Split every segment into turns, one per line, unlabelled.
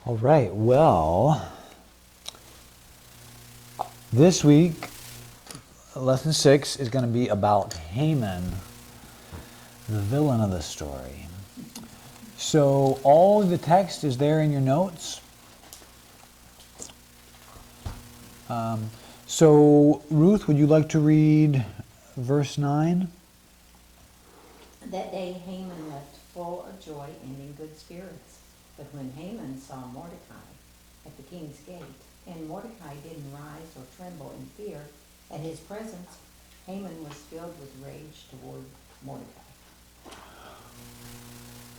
All right, well, this week, lesson 6 is going to be about Haman, the villain of the story. So all of the text is there in your notes. So Ruth, would you like to read verse 9?
That day Haman left full of joy and in good spirits. But when Haman saw Mordecai at the king's gate, and Mordecai didn't rise or tremble in fear at his presence, Haman was filled with rage toward Mordecai.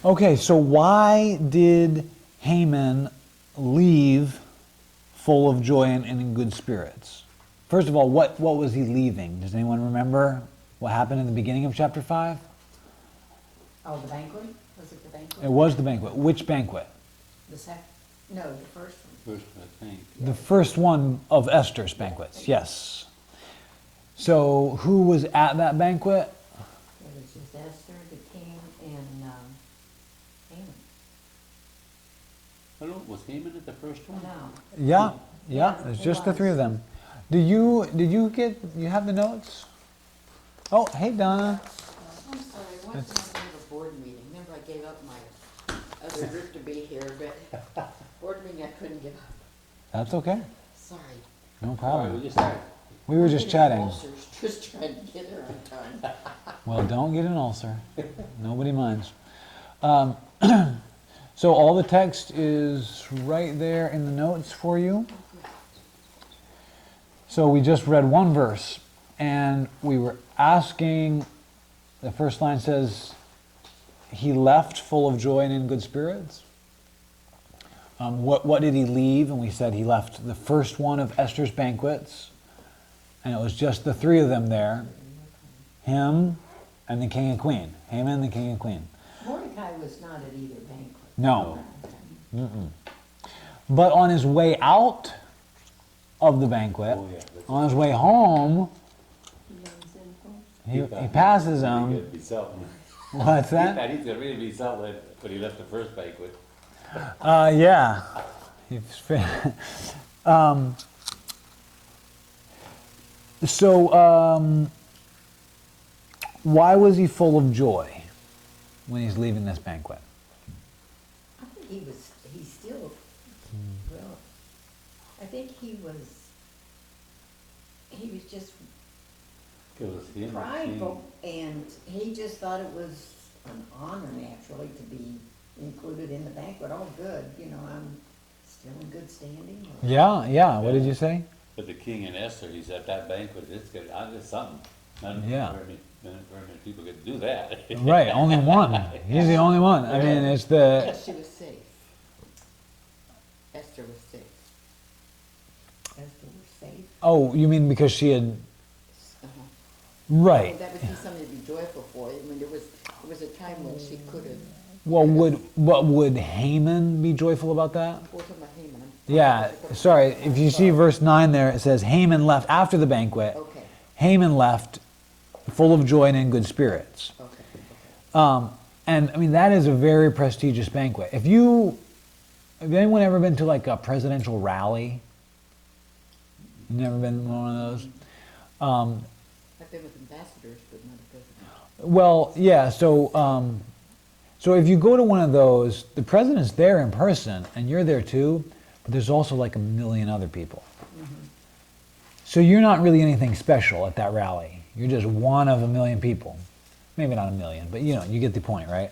Okay, so why did Haman leave full of joy and in good spirits? First of all, what was he leaving? Does anyone remember what happened in the beginning of chapter 5?
Oh, the banquet? Was it the banquet?
It was the banquet. Which banquet?
The first one.
First, I think.
The first one of Esther's banquets, yes. So who was at that banquet?
It was just Esther, the king, and Haman.
I don't know, was Haman at the first one?
No.
Yeah,
Yeah,
it's
it
just the
was.
three of them. You have the notes? Oh, hey Donna.
I'm sorry, I wanted to have a board meeting. Remember I gave up my other group to be here, but board meeting I couldn't give up.
That's okay.
Sorry.
No
All right,
problem.
we just started.
We were just chatting.
Ulcers, just trying to get there on time.
Well, don't get an ulcer. Nobody minds. So all the text is right there in the notes for you. So we just read one verse, and we were asking, the first line says, he left full of joy and in good spirits. What did he leave? And we said he left the first one of Esther's banquets, and it was just the three of them there, him and the king and queen, Haman, the king and queen.
Mordecai was not at either banquet.
No. But on his way out of the banquet,
Oh, yeah.
on his way home, he passes
He
him.
could be something.
What's
He
that?
thought he could really be something when he left the first banquet.
Yeah. So, why was he full of joy when he's leaving this banquet?
I think he's still, well, I think he was just
It was him.
prideful, and he just thought it was an honor naturally to be included in the banquet. Oh, good, I'm still in good standing.
Yeah. What did you say?
But the king and Esther, he's at that banquet. It's good. It's something. Not
Yeah.
very many people could do that.
Right, only one. He's the only one. I mean, it's the...
Yes, she was safe. Esther was safe.
Esther was safe.
Oh, you mean because she had...
Uh-huh.
Right.
That would be something to be joyful for. I mean, there was a time when she could have.
Well, would Haman be joyful about that?
We're talking about Haman.
Yeah, sorry. If you see verse 9 there, it says Haman left after the banquet.
Okay,
Haman left full of joy and in good spirits.
okay.
And I mean, that is a very prestigious banquet. Have anyone ever been to like a presidential rally? You never been to one of those?
I've been with ambassadors, but not a president.
Well, yeah, so if you go to one of those, the president's there in person, and you're there too, but there's also like a million other people. So you're not really anything special at that rally. You're just one of a million people. Maybe not a million, but you get the point, right?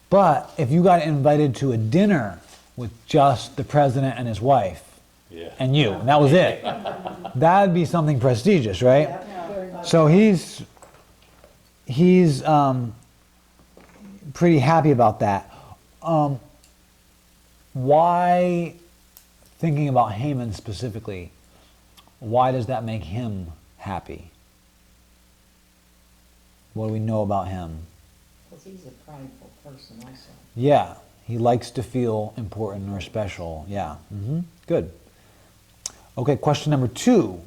But if you got invited to a dinner with just the president and his wife,
Yeah.
and you, and that was it, that'd be something prestigious, right? So he's pretty happy about that. Why, thinking about Haman specifically, why does that make him happy? What do we know about him?
Because he's a prideful person also.
Yeah, he likes to feel important or special. Yeah, good. Okay, question number 2.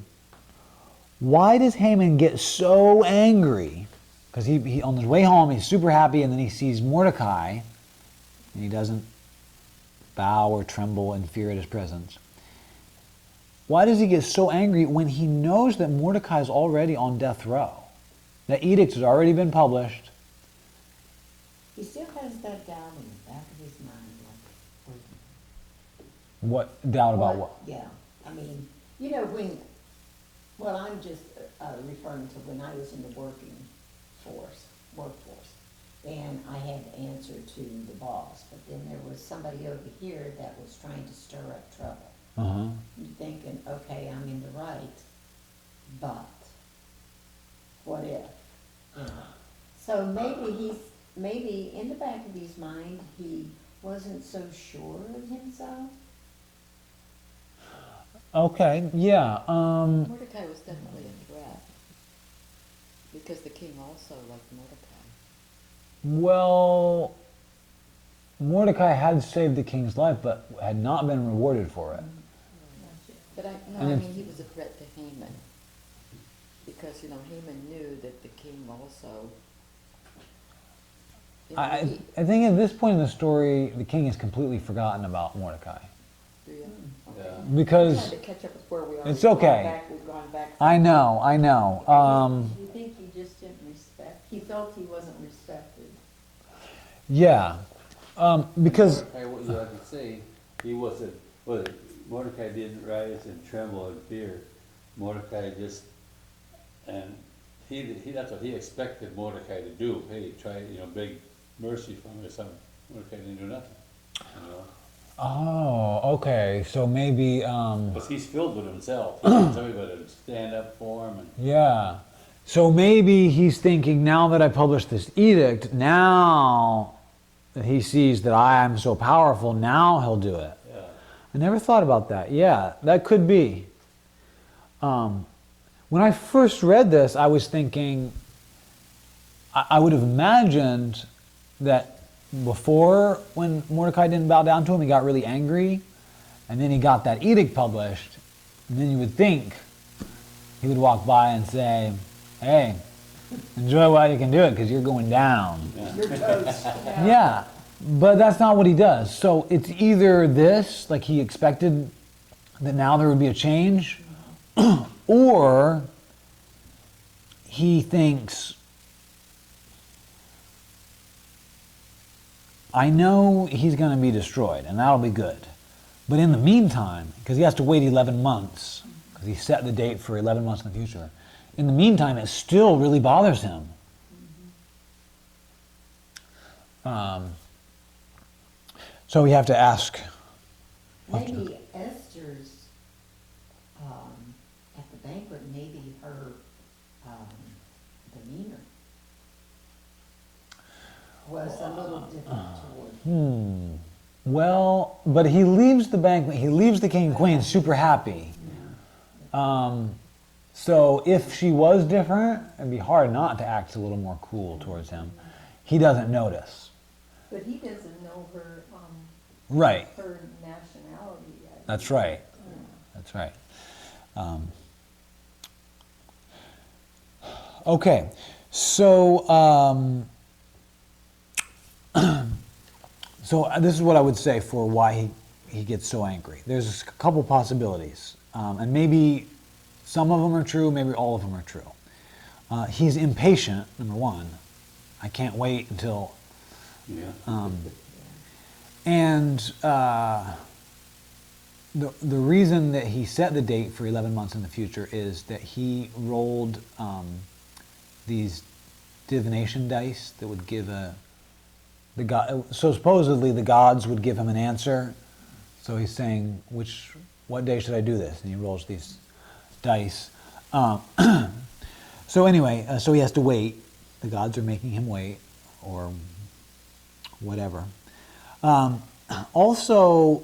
Why does Haman get so angry? Because he on his way home, he's super happy, and then he sees Mordecai, and he doesn't bow or tremble in fear at his presence. Why does he get so angry when he knows that Mordecai is already on death row? That edict has already been published.
He still has that doubt in the back of his mind, like,
What doubt about what?
Yeah, I mean, you know, well, I'm just referring to when I was in the workforce, and I had to answer to the boss, but then there was somebody over here that was trying to stir up trouble.
Uh-huh.
You're thinking, okay, I'm in the right, but what if? You know? So maybe in the back of his mind, he wasn't so sure of himself.
Okay, yeah.
Mordecai was definitely a threat, because the king also liked Mordecai.
Well, Mordecai had saved the king's life, but had not been rewarded for it.
But I
And
mean,
if-
he was a threat to Haman, because, you know, Haman knew that the king also, you know,
I think at this point in the story, the king has completely forgotten about Mordecai.
do you?
Yeah.
Okay.
Because
Trying to catch up with where we are.
It's
We've gone
okay.
back- We've gone back.
I know.
You think he just didn't respect, he felt he wasn't respected.
Yeah. Because
Mordecai, what you have to say, he wasn't, Mordecai didn't rise and tremble in fear. Mordecai just, and that's what he expected Mordecai to do. Hey, try, beg mercy from me or something. Mordecai didn't do nothing,
okay, so maybe
Because he's filled with himself. He wants everybody to stand up for him and.
yeah. So maybe he's thinking, now that I published this edict, now that he sees that I am so powerful, now he'll do it.
Yeah.
I never thought about that. Yeah, that could be. When I first read this, I was thinking, I would have imagined that before, when Mordecai didn't bow down to him, he got really angry, and then he got that edict published, and then you would think he would walk by and say, hey, enjoy while you can do it, because you're going down.
Your toast.
Yeah, but that's not what he does. So it's either this, like he expected that now there would be a change, or he thinks, I know he's going to be destroyed, and that'll be good. But in the meantime, because he has to wait 11 months, because he set the date for 11 months in the future, in the meantime, it still really bothers him. So we have to ask.
Maybe Esther's, at the banquet, maybe her demeanor was a little different toward.
Well, but he leaves the banquet, he leaves the king and queen super happy. So if she was different, it'd be hard not to act a little more cool towards him. He doesn't notice.
But he doesn't know her,
Right,
her nationality yet.
that's right. That's right. Okay, so so this is what I would say for why he gets so angry. There's a couple possibilities, and maybe some of them are true, maybe all of them are true. He's impatient, number one. I can't wait until...
Yeah.
And the reason that he set the date for 11 months in the future is that he rolled these divination dice that would give so supposedly the gods would give him an answer. So he's saying, what day should I do this? And he rolls these dice. So anyway, so he has to wait. The gods are making him wait, or whatever. Also,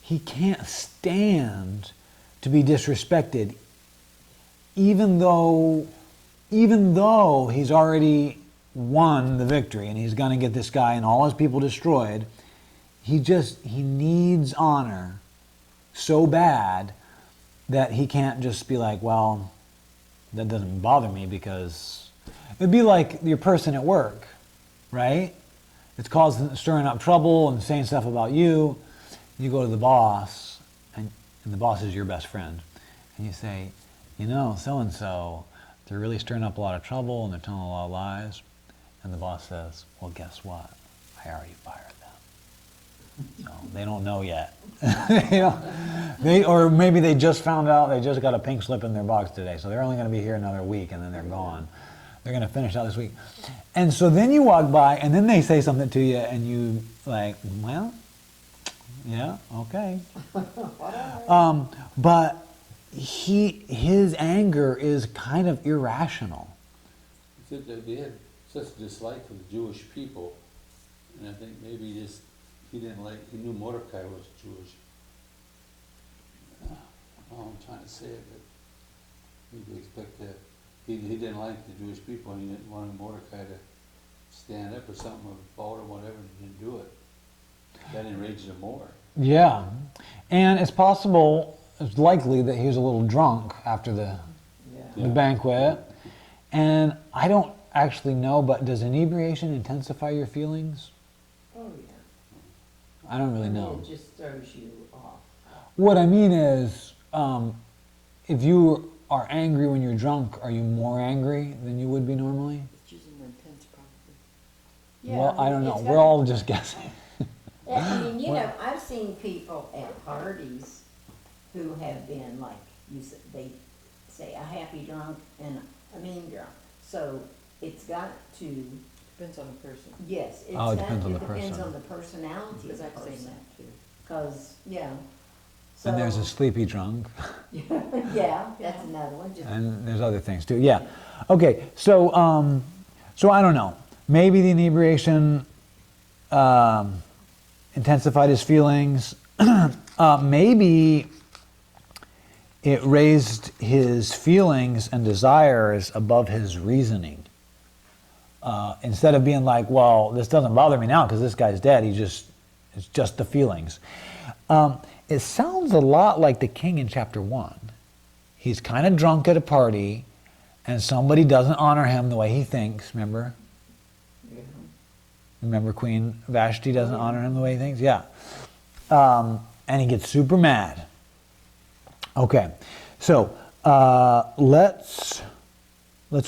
he can't stand to be disrespected, even though he's already won the victory and he's going to get this guy and all his people destroyed. He needs honor so bad that he can't just be like, well, that doesn't bother me, because it'd be like your person at work, right? it's causing, stirring up trouble and saying stuff about you. You go to the boss, and the boss is your best friend, and you say, you know, so-and-so, they're really stirring up a lot of trouble and they're telling a lot of lies. And the boss says, well, guess what? I already fired them. So they don't know yet. You know, or maybe they just found out, they just got a pink slip in their box today, so they're only going to be here another week and then they're gone. They're going to finish out this week. And so then you walk by and then they say something to you and you like, well, yeah, okay. But his anger is kind of irrational.
He said that they had such a dislike for the Jewish people, and I think maybe he didn't like, he knew Mordecai was Jewish. I don't know how I'm trying to say it, but you could expect that. He didn't like the Jewish people, and he didn't want Mordecai to stand up or something, or fall or whatever, and he didn't do it. That enraged him more.
Yeah, and it's possible, it's likely that he was a little drunk after the
Yeah.
banquet. And I don't actually know, but does inebriation intensify your feelings?
Oh, yeah.
I don't really
I mean,
know.
it just throws you off.
What I mean is, if you are angry when you're drunk, are you more angry than you would be normally?
It's usually more intense, probably.
Yeah,
Well, I don't know.
it's
We're
got-
all just guessing.
I mean, you know, I've seen people at parties who have been like, they say a happy drunk and a mean drunk. So it's got to,
Depends on the person.
yes,
Oh, it depends on the
depends
person.
on the personality of
Because
the
I've seen
person.
that too.
Cause, yeah.
And there's a
So-
sleepy drunk,
Yeah, that's another one, just,
and there's other things too. Yeah. Okay. So, so I don't know. Maybe the inebriation intensified his feelings. Maybe it raised his feelings and desires above his reasoning. Instead of being like, well, this doesn't bother me now because this guy's dead. It's just the feelings. It sounds a lot like the king in chapter 1. He's kind of drunk at a party and somebody doesn't honor him the way he thinks, remember?
Yeah.
Remember Queen Vashti doesn't honor him the way he thinks? Yeah. And he gets super mad. Okay, so let's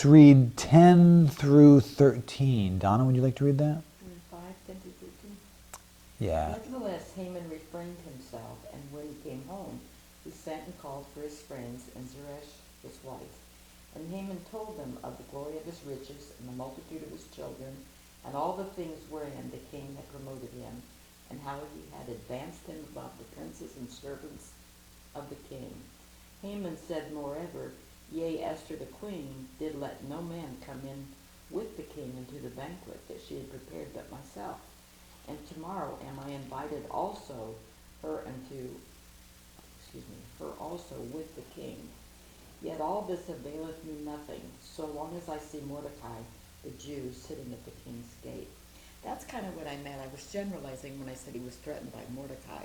read 10 through 13. Donna, would you like to read that?
5, 10 to 13.
Yeah.
Nevertheless, Haman refrained himself, and when he came home, he sent and called for his friends and Zeresh, his wife. And Haman told them of the glory of his riches and the multitude of his children, and all the things wherein the king had promoted him, and how he had advanced him above the princes and servants of the king. Haman said, moreover, yea, Esther the queen did let no man come in with the king into the banquet that she had prepared but myself. And tomorrow am I invited also her also with the king. Yet all this availeth me nothing, so long as I see Mordecai, the Jew, sitting at the king's gate. That's kind of what I meant. I was generalizing when I said he was threatened by Mordecai.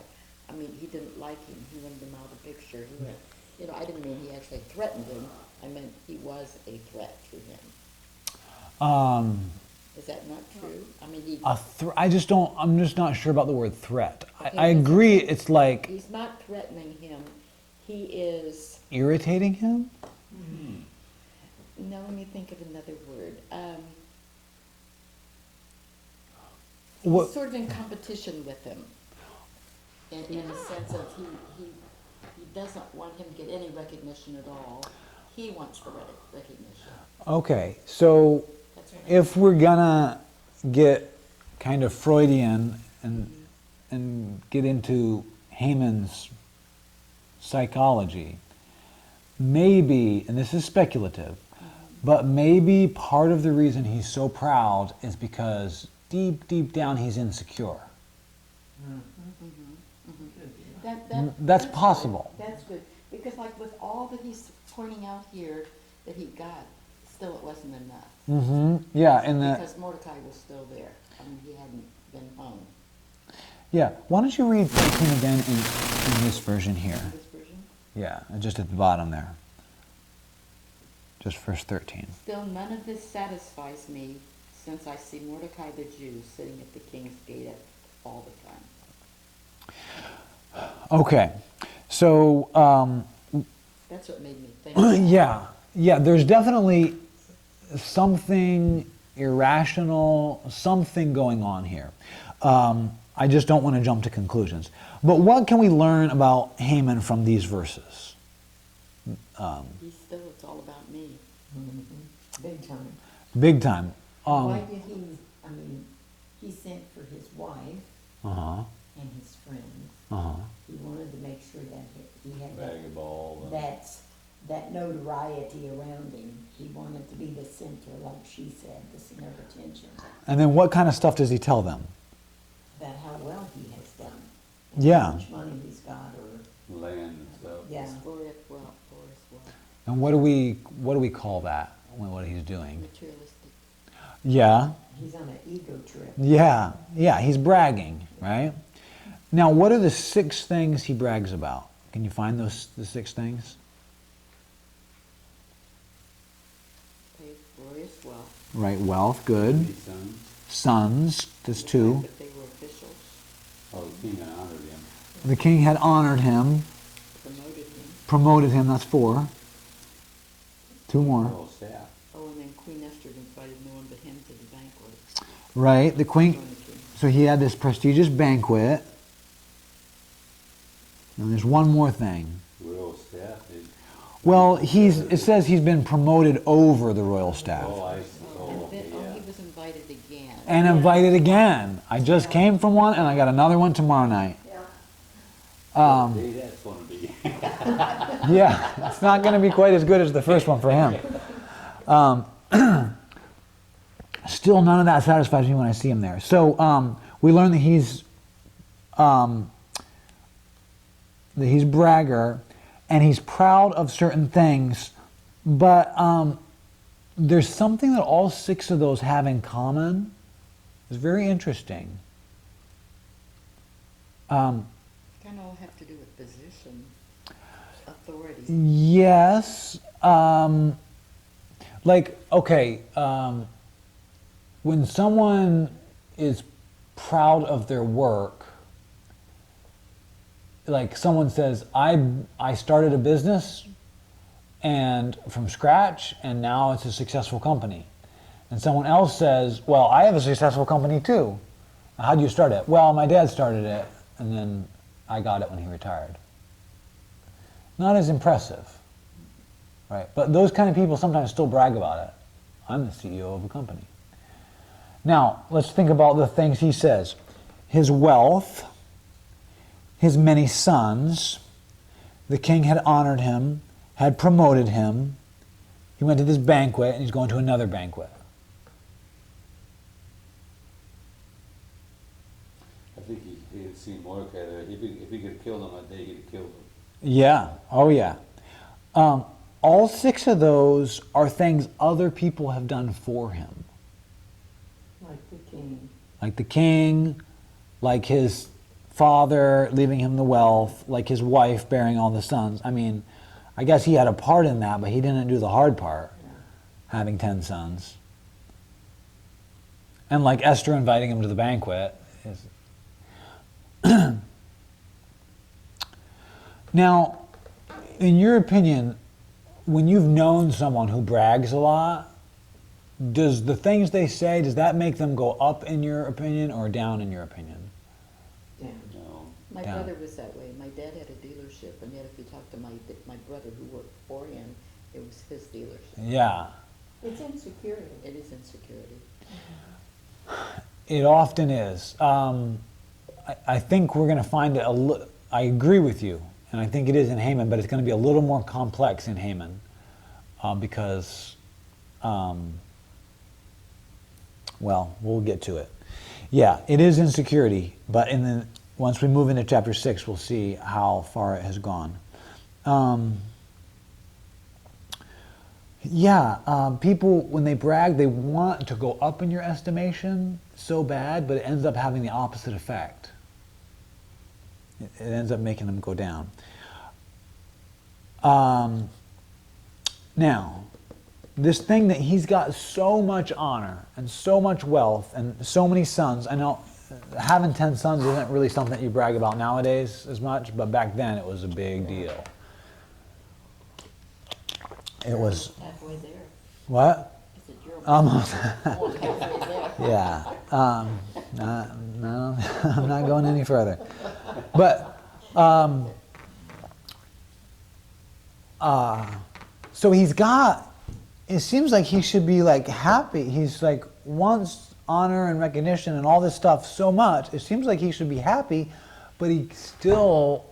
I mean, he didn't like him. He wanted him out of the picture. He went, you know, I didn't mean he actually threatened him. I meant he was a threat to him. Is that not true? I mean, he,
I'm just not sure about the word threat.
Okay,
I
listen.
agree it's like
he's not threatening him. He is,
irritating him.
no, let me think of another word.
What-
He's sort of in competition with him. In a sense of he doesn't want him to get any recognition at all. He wants the recognition.
Okay, so
That's what
if we're gonna get kind of Freudian and get into Haman's psychology, maybe, and this is speculative, but maybe part of the reason he's so proud is because deep down he's insecure. That's
good.
possible.
That's good. Because like with all that he's pointing out here that he got, still it wasn't enough.
Yeah, and the
Because Mordecai was still there. I mean, he hadn't been hung.
yeah. Why don't you read 13 again in this version here?
This version?
Yeah, just at the bottom there. Just verse 13.
Still none of this satisfies me, since I see Mordecai the Jew sitting at the king's gate all the time.
Okay, so
That's what made me think.
yeah, there's definitely something irrational, something going on here. I just don't want to jump to conclusions. But what can we learn about Haman from these verses?
He's still, it's all about me.
Big time.
Big time.
Why did he, I mean, he sent for his wife
Uh-huh.
and his friends.
Uh-huh.
He wanted to make sure that he had
Bag of ball.
that notoriety around him. He wanted to be the center, like she said, the center of attention,
And then what kind of stuff does he tell them?
about how well he has done.
Yeah.
How much money he's got, or,
Land and stuff.
yeah.
His glorious wealth,
And what do we call that? What he's doing?
materialistic.
Yeah.
He's on an ego trip.
Yeah, he's bragging, right? Now, what are the 6 things he brags about? Can you find the 6 things?
Paid glorious wealth.
Right, wealth, good.
His sons.
Sons, that's
The
2.
fact that they were officials,
Oh, the king honored him.
The king had honored him, promoted him, that's 4. 2 more.
Royal staff.
Oh, and then Queen Esther invited no one but him to the banquet.
Right, the queen,
Join the king.
so he had this prestigious banquet. And there's one more thing.
Royal staff.
Well, it says he's been promoted over the royal staff.
Oh, I see. Oh,
And
okay,
then,
yeah.
he was invited again.
And invited again. I just came from one and I got another one tomorrow night.
What day that's gonna be.
Yeah, it's not going to be quite as good as the first one for him. Still, none of that satisfies me when I see him there. So we learn that he's bragger, and he's proud of certain things. But there's something that all 6 of those have in common. It's very interesting.
Kind of all have to do with position, authority.
Yes. Okay, when someone is proud of their work, like someone says, I started a business and from scratch and now it's a successful company. And someone else says, well, I have a successful company too. How do you start it? Well, my dad started it and then I got it when he retired. Not as impressive, right? But those kind of people sometimes still brag about it. I'm the CEO of a company. Now, let's think about the things he says. His wealth, his many sons, the king had honored him, had promoted him. He went to this banquet and he's going to another banquet.
I think he had seen Mordecai there. If he could have killed him that day, he'd have killed him.
Yeah, oh yeah. All 6 of those are things other people have done for him.
Like the king.
Like the king, like his father leaving him the wealth, like his wife bearing all the sons. I mean, I guess he had a part in that, but he didn't do the hard part, having 10 sons. And like Esther inviting him to the banquet. Now, in your opinion, when you've known someone who brags a lot, does the things they say, does that make them go up in your opinion or down in your opinion?
Yeah.
No.
My
Yeah.
brother was that way. My dad had a dealership, and yet if you talk to my brother who worked for him, it was his dealership.
Yeah,
It's insecurity.
It is insecurity.
it often is. I think we're going to find it I agree with you, and I think it is in Haman, but it's going to be a little more complex in Haman because, well, we'll get to it. Yeah, it is insecurity, but once we move into chapter 6, we'll see how far it has gone. People, when they brag, they want to go up in your estimation so bad, but it ends up having the opposite effect. It ends up making them go down. Now, this thing that he's got so much honor and so much wealth and so many sons. I know having 10 sons isn't really something that you brag about nowadays as much, but back then it was a big deal. It was,
Halfway there.
what?
I said, you're
Almost.
almost halfway there.
Yeah. No, I'm not going any further. But, so he's got, it seems like he should be like happy. He's like wants honor and recognition and all this stuff so much. It seems like he should be happy, but he still,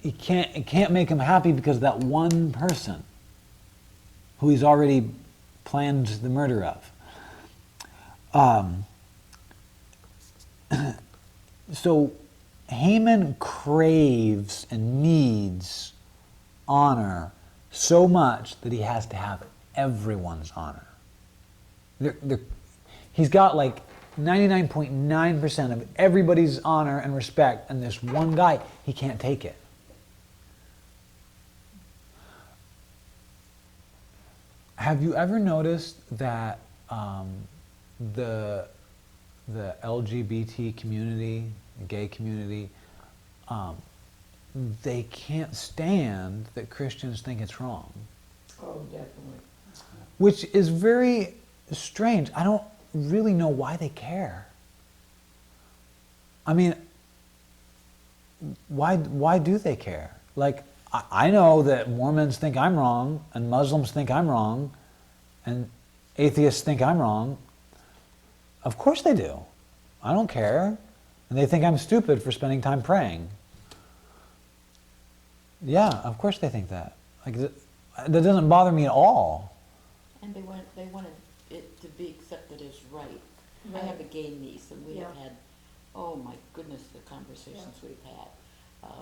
it can't make him happy because of that one person who he's already planned the murder of. So Haman craves and needs honor so much that he has to have everyone's honor. He's got like 99.9% of everybody's honor and respect, and this one guy, he can't take it. Have you ever noticed that the LGBT community, the gay community, they can't stand that Christians think it's wrong?
Oh, definitely.
Which is very strange. I don't really know why they care. I mean, why do they care? Like, I know that Mormons think I'm wrong, and Muslims think I'm wrong, and atheists think I'm wrong. Of course they do. I don't care. And they think I'm stupid for spending time praying. Yeah, of course they think that. Like, that doesn't bother me at all.
And they wanted it to be accepted as right. I
Right.
have a gay niece, and we have
Yeah.
had, oh my goodness, the conversations we've had.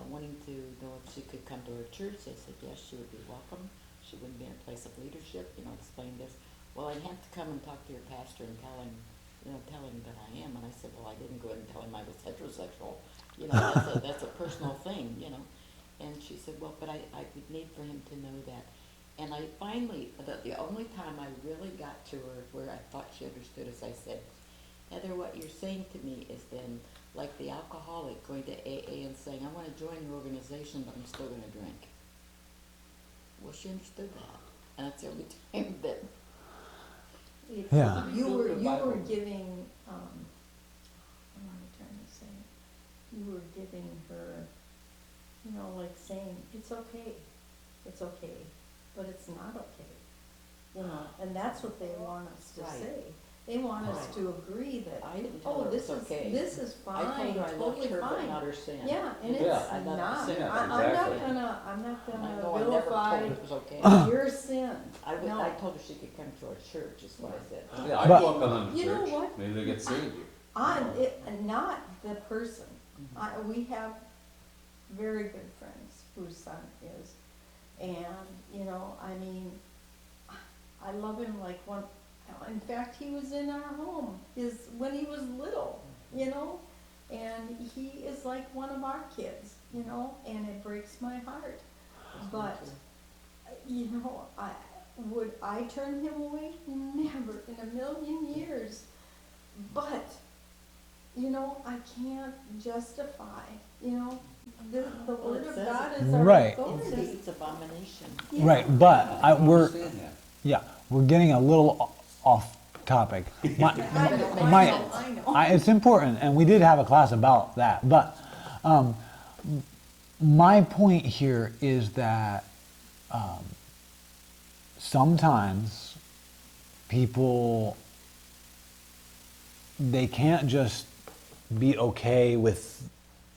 Wanting to know if she could come to our church. I said, yes, she would be welcome. She wouldn't be in a place of leadership, explain this. Well, I'd have to come and talk to your pastor and tell him that I am. And I said, well, I didn't go ahead and tell him I was heterosexual. That's a personal thing, And she said, well, but I would need for him to know that. And I finally, the only time I really got to her where I thought she understood is I said, Heather, what you're saying to me is then like the alcoholic going to AA and saying, I want to join your organization, but I'm still going to drink. Well, she understood that. And that's the only time that
Yeah.
You were
Bible.
giving, what am I trying to say? You were giving her, like saying, it's okay, but it's not okay. And that's what they want us to
Right.
say. They want us
Right.
to agree that,
I didn't tell her
this
it's okay.
this is
I
fine,
told her I loved
totally
her, but
fine.
not her sin.
Yeah, and it's
Yeah.
I love
not.
the sin.
I'm
Exactly.
not
I
gonna
know I never
vilify
told her it was okay.
your sin.
I
No.
told her she could come to our church, is what I said.
Yeah, I'd
But-
welcome them to
You know
church.
what?
Maybe they get saved here.
Not the person.
Mhm.
We have very good friends whose son is, and, I love him like one, in fact, he was in our home, when he was little, and he is like one of our kids, and it breaks my heart. But, would I turn him away? Never in a million years. But, I can't justify, the word
it
of
says
God
it.
is our
Right.
It says
authority.
it's abomination.
Yeah.
Right, but we're
Understand that.
yeah, we're getting a little off topic.
I know.
It's important, and we did have a class about that. But my point here is that sometimes people, they can't just be okay with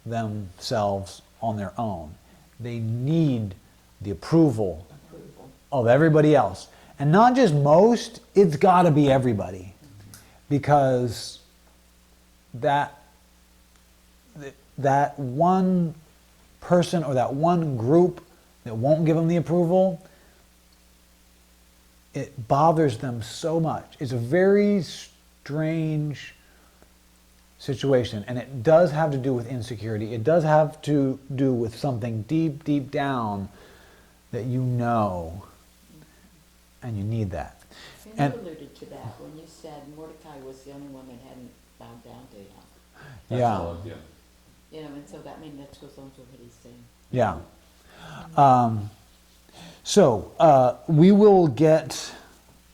themselves on their own. They need the approval of everybody else. And not just most, it's got to be everybody. Because that one person or that one group that won't give them the approval, it bothers them so much. It's a very strange situation, and it does have to do with insecurity. It does have to do with something deep, deep down that you know, and you need that.
And
And-
you alluded to that when you said Mordecai was the only one that hadn't bowed down to him.
That's
Yeah.
all, yeah.
You know, and so that, I mean, that goes on to what he's saying.
Yeah. So we will get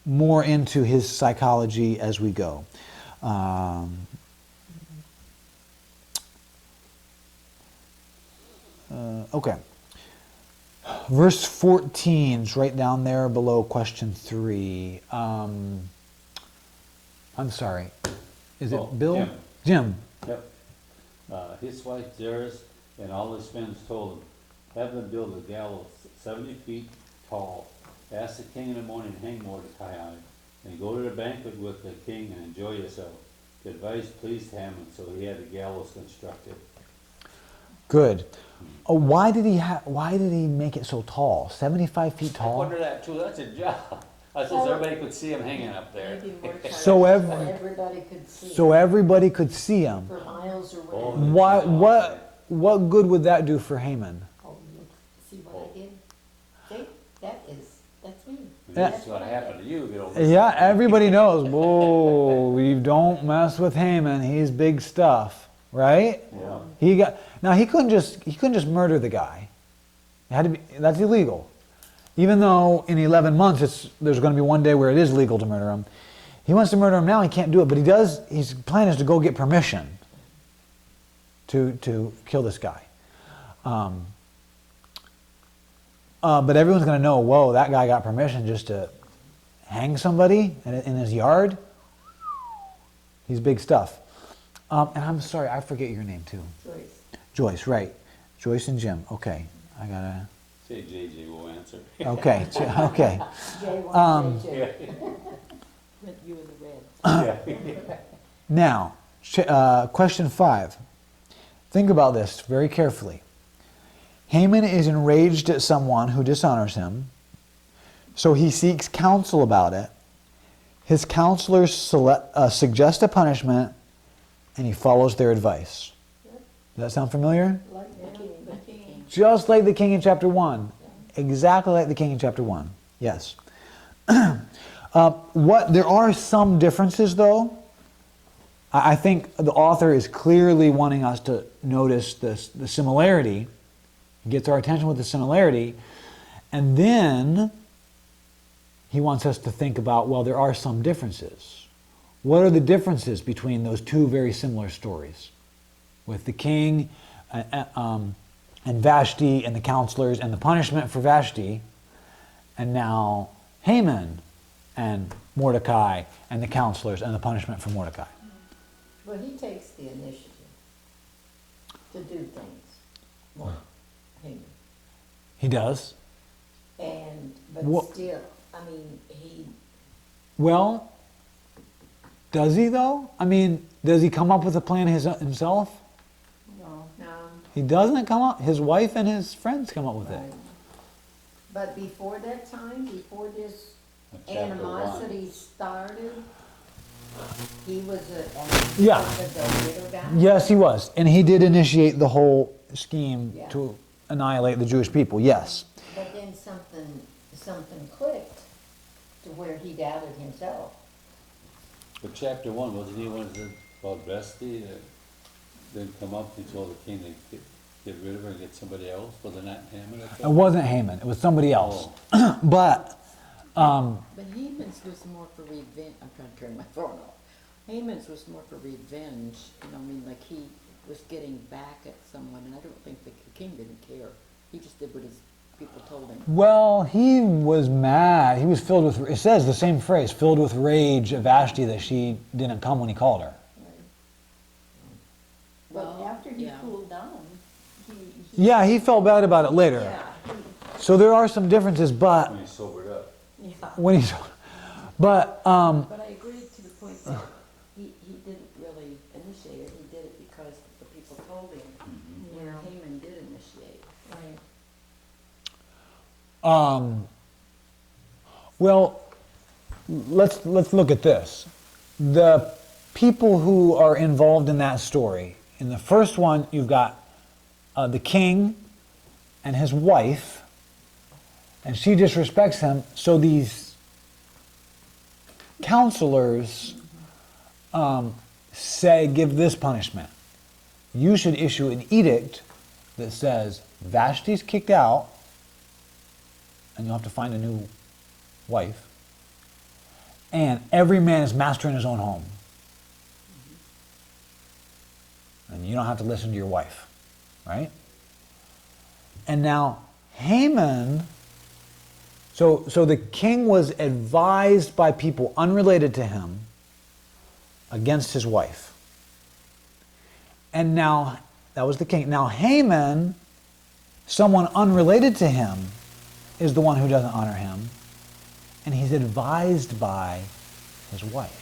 more into his psychology as we go. Okay. Verse 14 is right down there below question 3. I'm sorry. Is it
Oh,
Bill?
Jim.
Jim.
Yep. His wife Jairus and all his friends told him, have them build a gallows 70 feet tall. Ask the king in the morning to hang Mordecai on it, and go to the banquet with the king and enjoy yourself. The advice pleased Haman, so he had the gallows constructed.
Good. Why did he make it so tall? 75 feet
I
tall?
wonder that too, that's a job. I suppose everybody could see him hanging up there.
Maybe Mordecai,
So
everybody could see
So everybody could see him.
for miles around.
Oh.
What good would that do for Haman?
Oh, look, see what I did? See, that's me.
This is what happened to you if you don't listen.
Yeah, everybody knows. Whoa, you don't mess with Haman. He's big stuff, right?
Yeah.
He couldn't just murder the guy. It had to be, that's illegal. Even though in 11 months there's going to be one day where it is legal to murder him. He wants to murder him now. He can't do it, but he does. His plan is to go get permission to kill this guy. But everyone's going to know, whoa, that guy got permission just to hang somebody in his yard. He's big stuff. And I'm sorry, I forget your name too.
Joyce.
Joyce, right. Joyce and Jim. Okay. I got to...
Say JJ will answer.
Okay. Okay.
J1,
With you and the red.
Now, question 5. Think about this very carefully. Haman is enraged at someone who dishonors him, so he seeks counsel about it. His counselors suggest a punishment, and he follows their advice. Does that sound familiar?
like the king.
Just like the king in chapter 1. Exactly like the king in chapter 1. Yes. There are some differences, though. I think the author is clearly wanting us to notice the similarity. He gets our attention with the similarity. And then he wants us to think about, well, there are some differences. What are the differences between those two very similar stories? With the king and Vashti and the counselors and the punishment for Vashti, and now Haman and Mordecai and the counselors and the punishment for Mordecai.
Well, he takes the initiative to do things. More, Haman.
He does.
But
What-
still, I mean, he,
Well, does he though? I mean, does he come up with a plan himself?
No.
He doesn't come up. His wife and his friends come up with it.
right. But before that time, before this
Chapter 1.
animosity started, he was
Yeah.
the widow guy?
Yes, he was. And he did initiate the whole scheme
Yeah.
to annihilate the Jewish people. Yes.
But then something clicked to where he doubted himself.
But chapter 1, wasn't he one that called Vesti that didn't come up and told the king to get rid of her and get somebody else? Was it not Haman?
It wasn't Haman. It was somebody else. But
But Haman's was more for revenge. I'm trying to turn my phone off. Haman's was more for revenge. You know, I mean, like he was getting back at someone, and I don't think the king didn't care. He just did what his people told him.
well, he was mad. He was filled with. It says the same phrase, filled with rage at Vashti that she didn't come when he called her.
But
Well,
after he
yeah.
cooled down, he
Yeah, he felt bad about it later.
yeah,
So there are some differences, but
When he sobered up.
yeah.
when he's, but
But I agree to the point that he didn't really initiate it. He did it because the people told him. Where
Yeah.
Haman did initiate.
Right.
well, let's look at this. The people who are involved in that story. In the first one, you've got the king and his wife, and she disrespects him. So these counselors say, give this punishment. You should issue an edict that says, Vashti's kicked out, and you'll have to find a new wife, and every man is master in his own home. And you don't have to listen to your wife, right? And now Haman, so the king was advised by people unrelated to him against his wife. And now, that was the king. Now Haman, someone unrelated to him, is the one who doesn't honor him. And he's advised by his wife.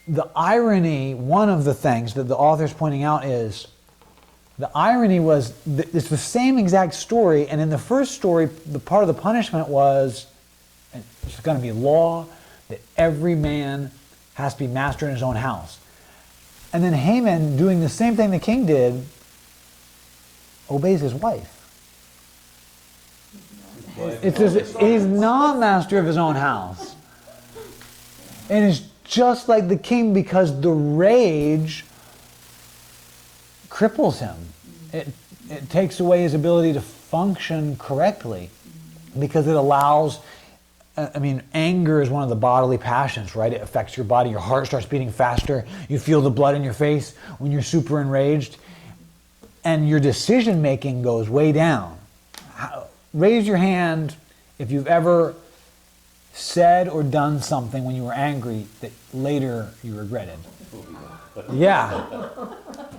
The irony, one of the things that the author's pointing out is, the irony was, it's the same exact story, and in the first story, the part of the punishment was, it's going to be law, that every man has to be master in his own house. And then Haman, doing the same thing the king did, obeys his wife. He's not master of his own house. And it's just like the king, because the rage cripples him. It takes away his ability to function correctly, because it allows, anger is one of the bodily passions, right? It affects your body. Your heart starts beating faster. You feel the blood in your face when you're super enraged. And your decision making goes way down. Raise your hand if you've ever said or done something when you were angry that later you regretted. Yeah.
I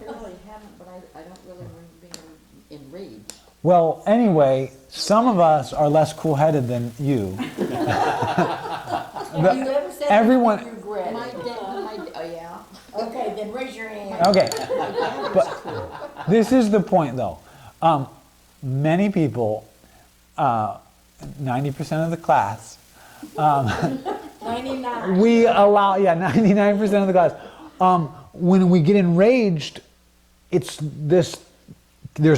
really haven't, but I don't really remember being enraged.
Well, anyway, some of us are less cool-headed than you.
Have you ever said
everyone-
something you regretted?
Oh yeah.
Okay, then raise your hand.
Okay. But this is the point, though. Many people, 90% of the class,
99.
we allow, 99% of the class, when we get enraged, there's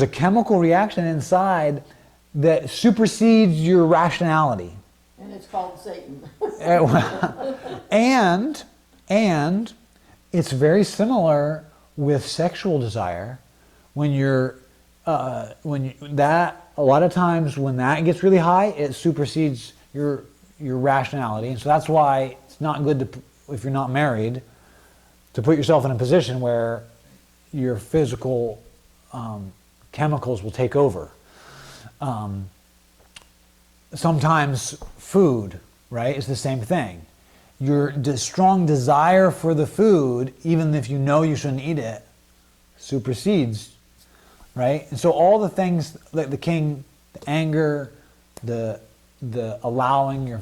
a chemical reaction inside that supersedes your rationality.
And it's called Satan.
And it's very similar with sexual desire. A lot of times when that gets really high, it supersedes your rationality. And so that's why it's not good to, if you're not married, to put yourself in a position where your physical chemicals will take over. Sometimes food, right, is the same thing. Your strong desire for the food, even if you know you shouldn't eat it, supersedes, right? And so all the things like the king, the anger, the allowing your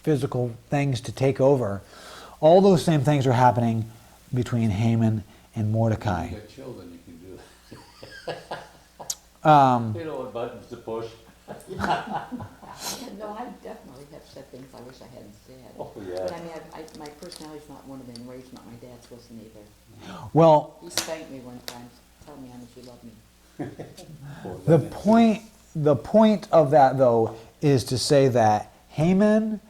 physical things to take over, all those same things are happening between Haman and Mordecai.
You got children, you can do
Um,
it. You know what buttons to push.
No, I definitely have said things I wish I hadn't said.
Oh, yeah.
But I mean, my personality's not one of them enraged, not my dad's wasn't either.
well,
He spanked me one time, telling me how much he loved me.
the point of that, though, is to say that Haman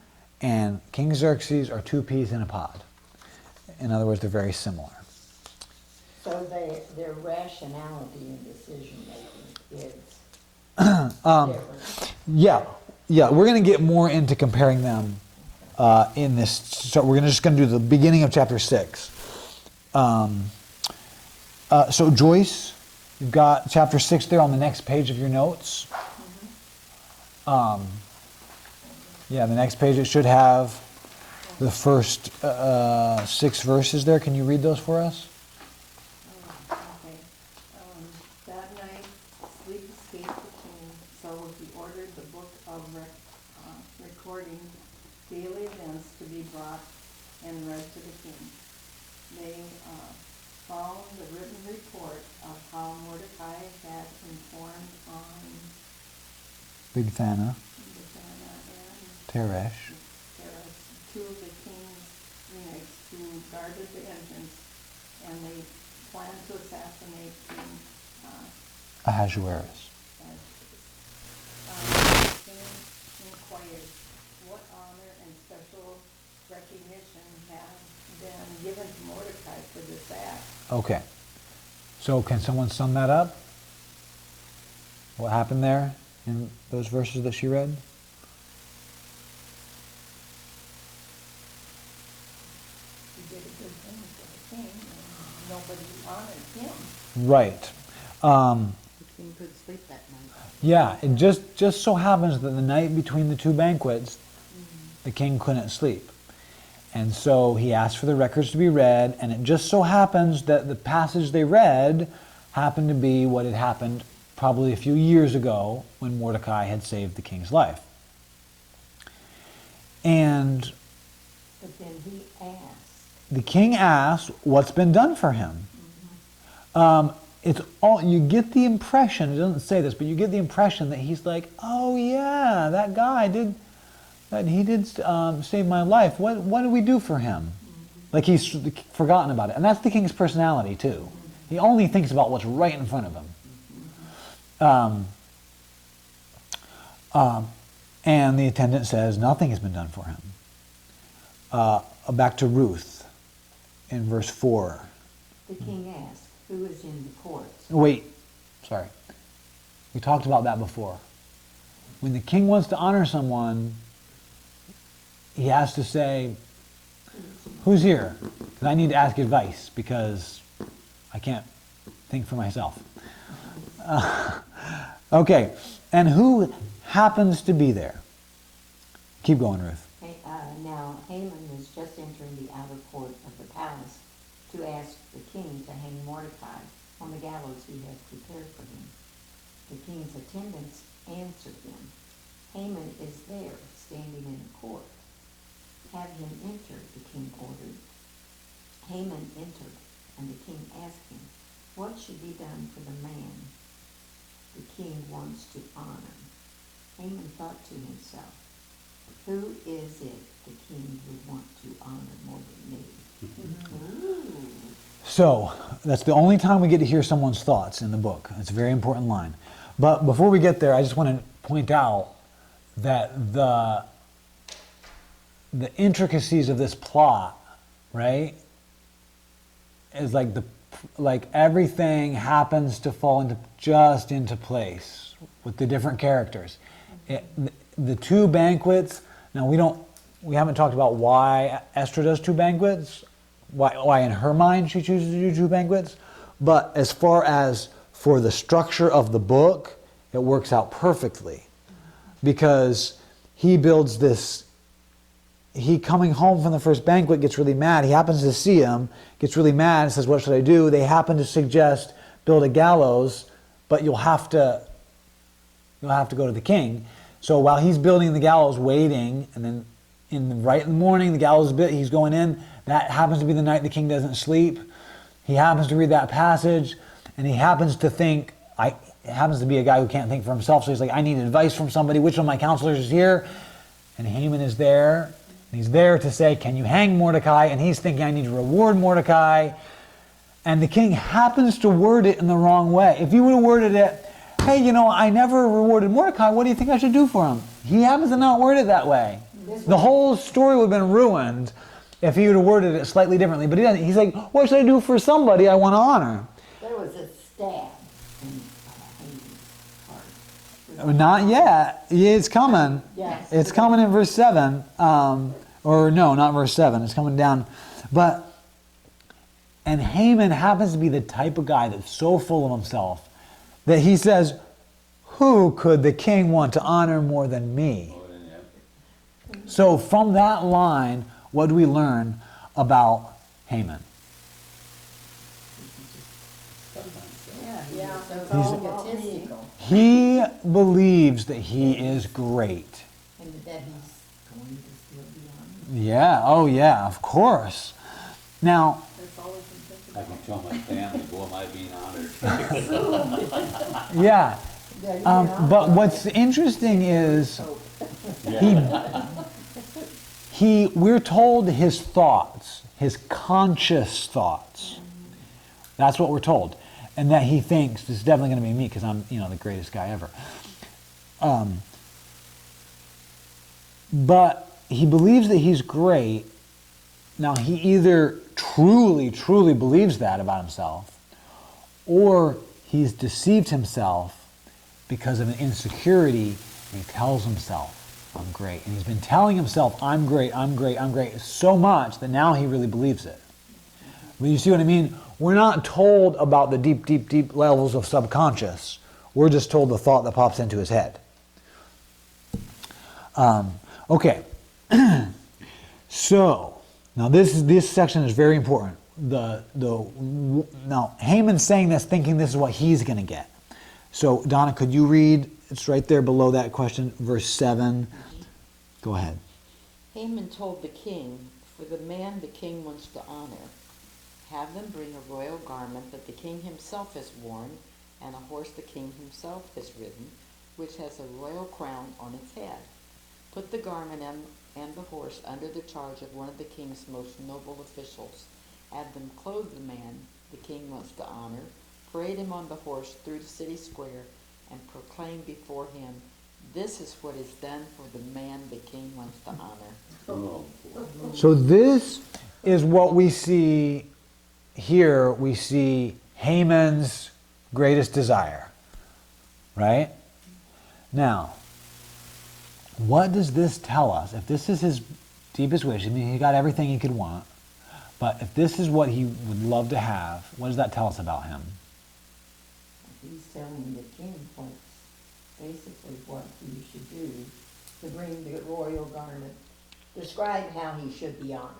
and King Xerxes are two peas in a pod. In other words, they're very similar.
So their rationality in decision making is different.
Yeah, we're going to get more into comparing them in this. So we're just going to do the beginning of chapter 6. So Joyce, you've got chapter 6 there on the next page of your notes. The next page, it should have the first 6 verses there. Can you read those for us?
Okay. That night, sleep escaped the king, so he ordered the book of recording daily events to be brought and read to the king. They found the written report of how Mordecai had informed on
Bigthana,
Bigthana and
Teresh.
Teresh, 2 of the king's eunuchs who guarded the entrance, and they planned to assassinate King
Ahasuerus.
The king inquired, what honor and special recognition have been given to Mordecai for this act?
Okay. So can someone sum that up? What happened there in those verses that she read?
He did a good thing for the king, and nobody honored him.
Right.
The king could sleep that night.
Yeah, it just so happens that the night between the two banquets, the king couldn't sleep. And so he asked for the records to be read, and it just so happens that the passage they read happened to be what had happened probably a few years ago when Mordecai had saved the king's life. And
But then he asked,
the king asked, what's been done for him? It's all, you get the impression, it doesn't say this, but you get the impression that he's like, oh yeah, that guy did, that he did save my life. What did we do for him? Like he's forgotten about it. And that's the king's personality too. He only thinks about what's right in front of him. And the attendant says nothing has been done for him. Back to Ruth in verse 4.
the king asked, who is in the courts?
Wait, sorry. We talked about that before. When the king wants to honor someone, he has to say, who's here? Because I need to ask advice because I can't think for myself. Okay, and who happens to be there? Keep going, Ruth.
Now Haman was just entering the outer court of the palace to ask the king to hang Mordecai on the gallows he had prepared for him. The king's attendants answered him, Haman is there, standing in the court. Have him enter, the king ordered. Haman entered, and the king asked him, what should be done for the man the king wants to honor? Haman thought to himself, who is it the king would want to honor more than me? Ooh.
So, that's the only time we get to hear someone's thoughts in the book. It's a very important line. But before we get there, I just want to point out that the intricacies of this plot, right, is like everything happens to fall into place with the different characters. The two banquets. Now we haven't talked about why Esther does two banquets. Why in her mind she chooses to do two banquets. But as far as for the structure of the book, it works out perfectly, because he builds this. He coming home from the first banquet gets really mad. He happens to see him, gets really mad, and says, what should I do? They happen to suggest build a gallows, but you'll have to go to the king. So while he's building the gallows, waiting, and then right in the morning, the gallows bit, he's going in. That happens to be the night the king doesn't sleep. He happens to read that passage, and he happens to think, it happens to be a guy who can't think for himself, so he's like, I need advice from somebody. Which one of my counselors is here? And Haman is there. And he's there to say, can you hang Mordecai? And he's thinking, I need to reward Mordecai. And the king happens to word it in the wrong way. If you would have worded it, hey, I never rewarded Mordecai. What do you think I should do for him? He happens to not word it that way. The whole story would have been ruined if he would have worded it slightly differently. But he doesn't. He's like, what should I do for somebody I want to honor?
There was a stab in Haman's heart.
Not yet. It's coming.
Yes.
It's coming in verse 7. Or no, not verse 7. It's coming down. And Haman happens to be the type of guy that's so full of himself that he says, who could the king want to honor more than me? So from that line, what do we learn about Haman?
Yeah,
It's
all
all
about
about
me.
me.
He believes that he is great.
And that he's going to still be honored.
Yeah, oh yeah, of course. Now,
That's all we can think
I
about.
can tell my family, boy, am I being honored.
yeah,
Yeah, you know,
but what's interesting is we're told his thoughts, his conscious thoughts. That's what we're told. And that he thinks, this is definitely going to be me because I'm, the greatest guy ever. But he believes that he's great. Now, he either truly, truly believes that about himself, or he's deceived himself because of an insecurity, and he tells himself, I'm great. And he's been telling himself, I'm great, I'm great, I'm great, so much that now he really believes it. But you see what I mean? We're not told about the deep, deep, deep levels of subconscious. We're just told the thought that pops into his head. Okay. So, now this section is very important. Now, Haman's saying this thinking this is what he's going to get. So, Donna, could you read? It's right there below that question, verse 7. Go ahead.
Haman told the king, for the man the king wants to honor, have them bring a royal garment that the king himself has worn, and a horse the king himself has ridden, which has a royal crown on its head. Put the garment and the horse under the charge of one of the king's most noble officials. Have them clothe the man the king wants to honor, parade him on the horse through the city square, and proclaim before him, this is what is done for the man the king wants to honor.
So this is what we see here. We see Haman's greatest desire, right? Now, what does this tell us? If this is his deepest wish, I mean, he got everything he could want, but if this is what he would love to have, what does that tell us about him?
He's telling the king what's basically what he should do to bring the royal garment. Describe how he should be honored.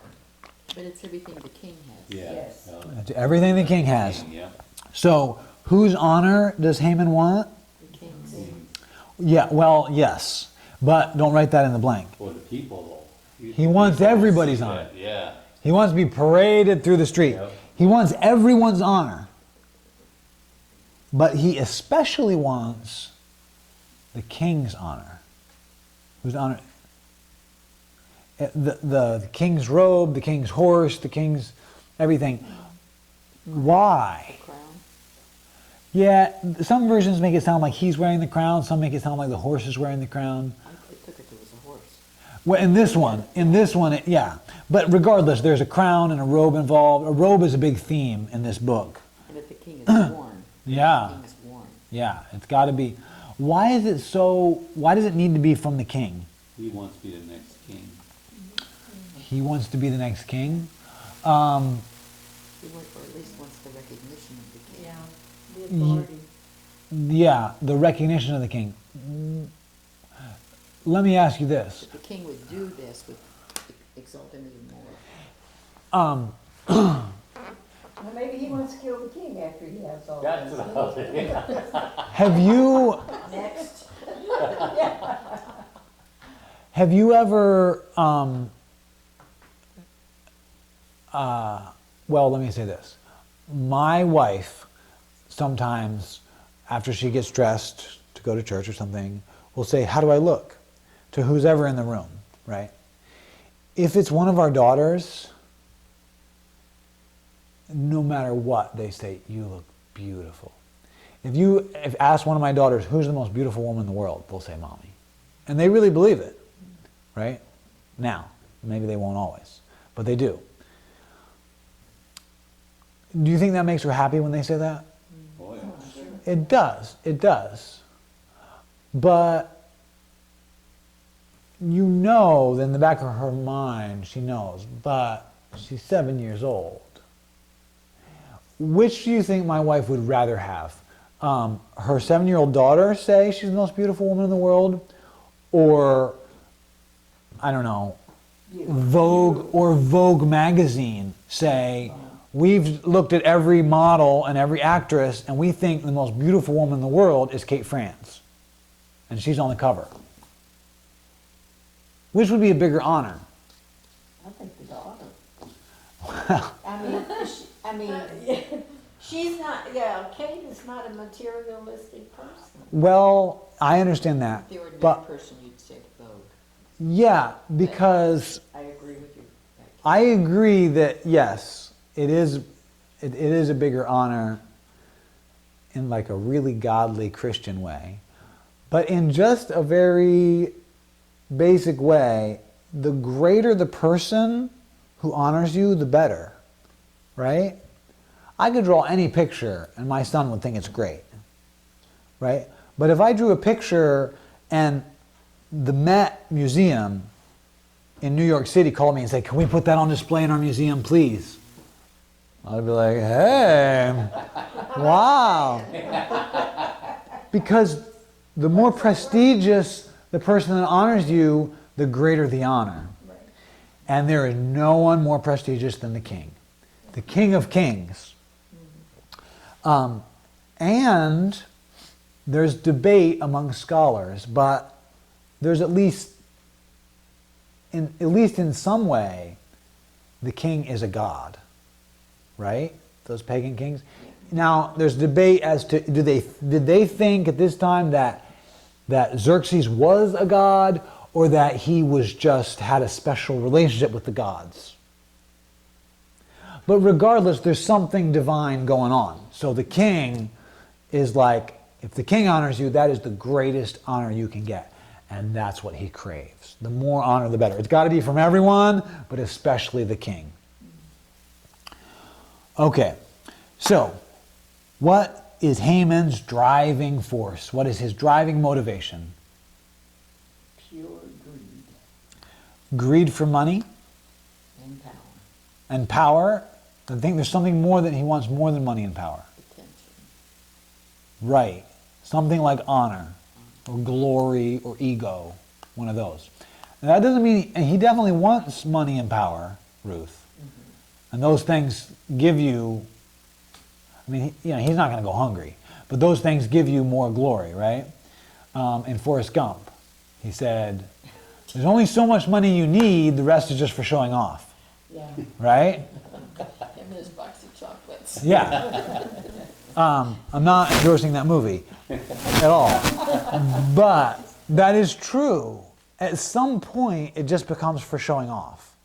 But it's everything the king has.
Yeah.
Yes.
It's everything the king has.
Yeah.
So, whose honor does Haman want?
The king's.
Yeah, well, yes. But don't write that in the blank.
For the people, though.
He wants everybody's honor.
Yeah.
He wants to be paraded through the street.
Yep.
He wants everyone's honor. But he especially wants the king's honor. Whose honor? The king's robe, the king's horse, the king's everything. Why?
The crown.
Yeah, some versions make it sound like he's wearing the crown. Some make it sound like the horse is wearing the crown.
I took it as a horse.
Well, in this one, yeah. But regardless, there's a crown and a robe involved. A robe is a big theme in this book.
And that the king is worn.
Yeah.
The king is worn.
Yeah, it's got to be. Why does it need to be from the king?
He wants to be the next king.
He wants to be the next king.
He wants, or at least wants the recognition of the king.
Yeah, the authority.
Yeah, the recognition of the king. Let me ask you this.
If the king would do this, would exalt him even more.
Well, maybe he wants to kill the king after he has all
That's
this.
what I was thinking.
Have you
Next.
have you ever well, let me say this. My wife sometimes, after she gets dressed to go to church or something, will say, how do I look? To who's ever in the room, right? If it's one of our daughters, no matter what, they say, you look beautiful. If ask one of my daughters, who's the most beautiful woman in the world, they'll say, Mommy. And they really believe it, right? Now, maybe they won't always, but they do. Do you think that makes her happy when they say that?
Oh, yeah.
It does. But you know that in the back of her mind, she knows, but she's 7 years old. Which do you think my wife would rather have? Her 7-year-old daughter say she's the most beautiful woman in the world? Or, I don't know, Vogue magazine say, we've looked at every model and every actress, and we think the most beautiful woman in the world is Kate Franz. And she's on the cover. Which would be a bigger honor?
I think the daughter. I mean, she's not, Kate is not a materialistic person.
Well, I understand that.
The ordinary
But
person, you'd say Vogue.
yeah, because
I agree with you.
I agree that yes, it is a bigger honor in like a really godly Christian way. But in just a very basic way, the greater the person who honors you, the better, right? I could draw any picture and my son would think it's great, right? But if I drew a picture and the Met Museum in New York City called me and said, can we put that on display in our museum, please? I'd be like, hey, wow. Because the more prestigious the person that honors you, the greater the honor.
Right.
And there is no one more prestigious than the king. The King of Kings. And there's debate among scholars, but there's at least in some way, the king is a god, right? Those pagan kings. Now, there's debate as to did they think at this time that Xerxes was a god, or that he was just had a special relationship with the gods. But regardless, there's something divine going on. So the king is like, if the king honors you, that is the greatest honor you can get. And that's what he craves. The more honor, the better. It's got to be from everyone, but especially the king. Okay, so what is Haman's driving force? What is his driving motivation?
Pure greed
Greed for money
and power,
and power. I think there's something more that he wants more than money and power.
attention.
Right. Something like honor or glory or ego. One of those. And that doesn't mean, and he definitely wants money and power, Ruth. And those things give you, I mean, he's not going to go hungry, but those things give you more glory, right? In Forrest Gump, he said, there's only so much money you need, the rest is just for showing off,
Yeah.
right?
Him and his box of chocolates.
Yeah. I'm not endorsing that movie at all. But that is true. At some point, it just becomes for showing off.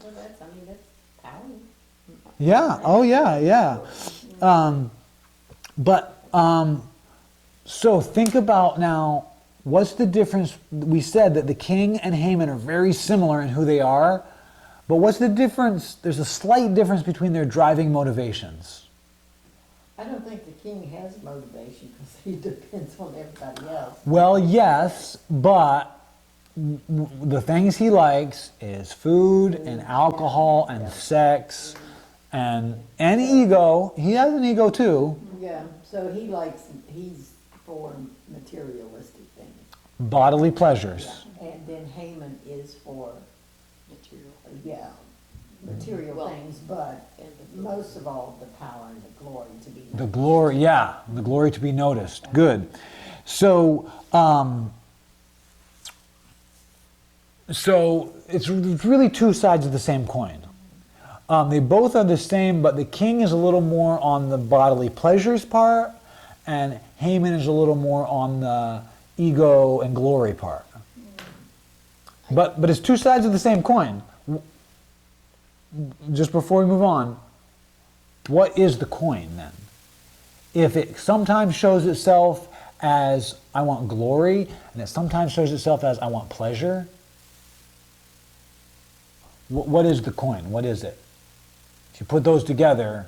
Well, that's power.
Yeah. Oh, yeah, yeah. So think about now, what's the difference? We said that the king and Haman are very similar in who they are, but what's the difference? There's a slight difference between their driving motivations.
I don't think the king has motivation because he depends on everybody else.
Well, yes, but the things he likes is food and alcohol and sex and ego. He has an ego too.
Yeah, so he's for materialistic things.
Bodily pleasures.
And then Haman is for material things, but most of all, the power and the glory to be noticed.
The glory, yeah, the glory to be noticed. Good. So it's really two sides of the same coin. They both are the same, but the king is a little more on the bodily pleasures part, and Haman is a little more on the ego and glory part. But it's two sides of the same coin. Just before we move on, what is the coin then? If it sometimes shows itself as I want glory, and it sometimes shows itself as I want pleasure, what is the coin? What is it? If you put those together,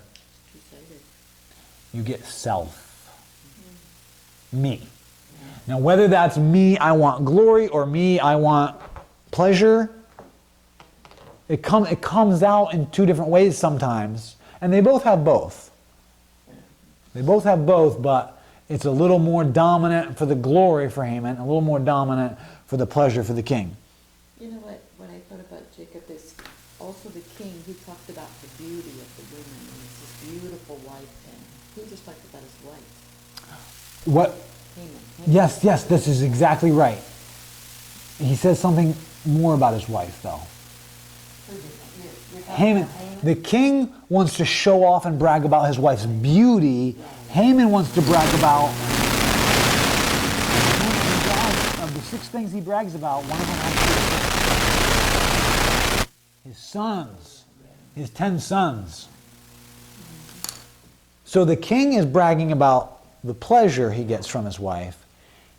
you get self. Me. Now whether that's me, I want glory, or me, I want pleasure, it comes out in two different ways sometimes, and they both have both. They both have both, but it's a little more dominant for the glory for Haman, a little more dominant for the pleasure for the king.
You know what I thought about Jacob is also the king, he talked about the beauty of the women, and it's this beautiful wife thing. He just talked about his wife.
What?
Haman.
Yes, this is exactly right. He says something more about his wife, though. Haman, the king wants to show off and brag about his wife's beauty. Haman wants to brag about, of the 6 things he brags about, one of them has his sons, his 10 sons. So the king is bragging about the pleasure he gets from his wife.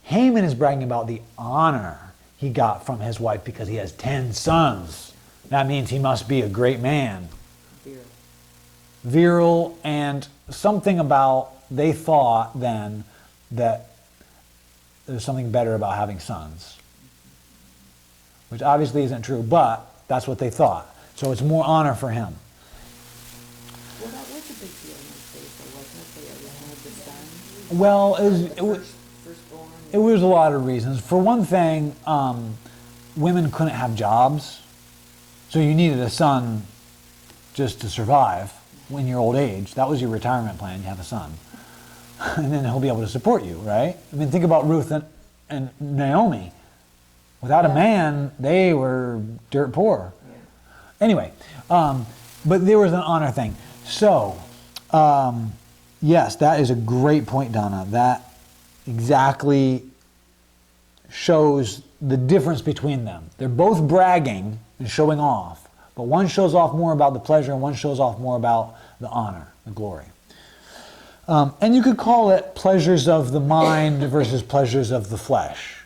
Haman is bragging about the honor he got from his wife because he has 10 sons. That means he must be a great man.
Virile.
Virile, and something about, they thought then that there's something better about having sons. Which obviously isn't true, but that's what they thought. So it's more honor for him.
Well, that was a big deal in those days, though, wasn't it? They always had the son.
Well,
The firstborn.
it was a lot of reasons. For one thing, women couldn't have jobs, so you needed a son just to survive in your old age. That was your retirement plan, you have a son. And then he'll be able to support you, right? I mean, think about Ruth and Naomi. Without a man, they were dirt poor. Anyway, but there was an honor thing. So, yes, that is a great point, Donna. That exactly shows the difference between them. They're both bragging and showing off, but one shows off more about the pleasure and one shows off more about the honor, the glory. And you could call it pleasures of the mind versus pleasures of the flesh.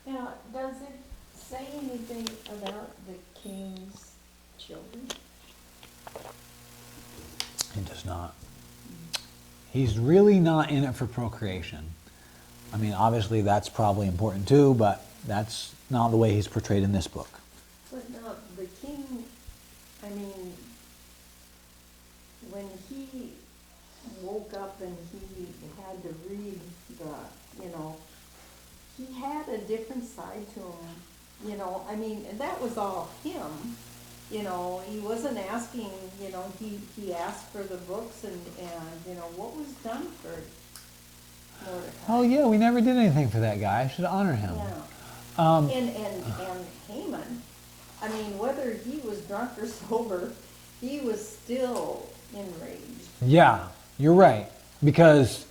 Now, does it say anything about the king's children?
It does not. He's really not in it for procreation. I mean, obviously that's probably important too, but that's not the way he's portrayed in this book.
But now, the king, I mean, when he woke up and he had to read the, he had a different side to him, I mean, and that was all him, he wasn't asking, he asked for the books and what was done for Mordecai.
Oh yeah, we never did anything for that guy. I should honor him.
Yeah. And Haman, I mean, whether he was drunk or sober, he was still enraged.
Yeah, you're right. Because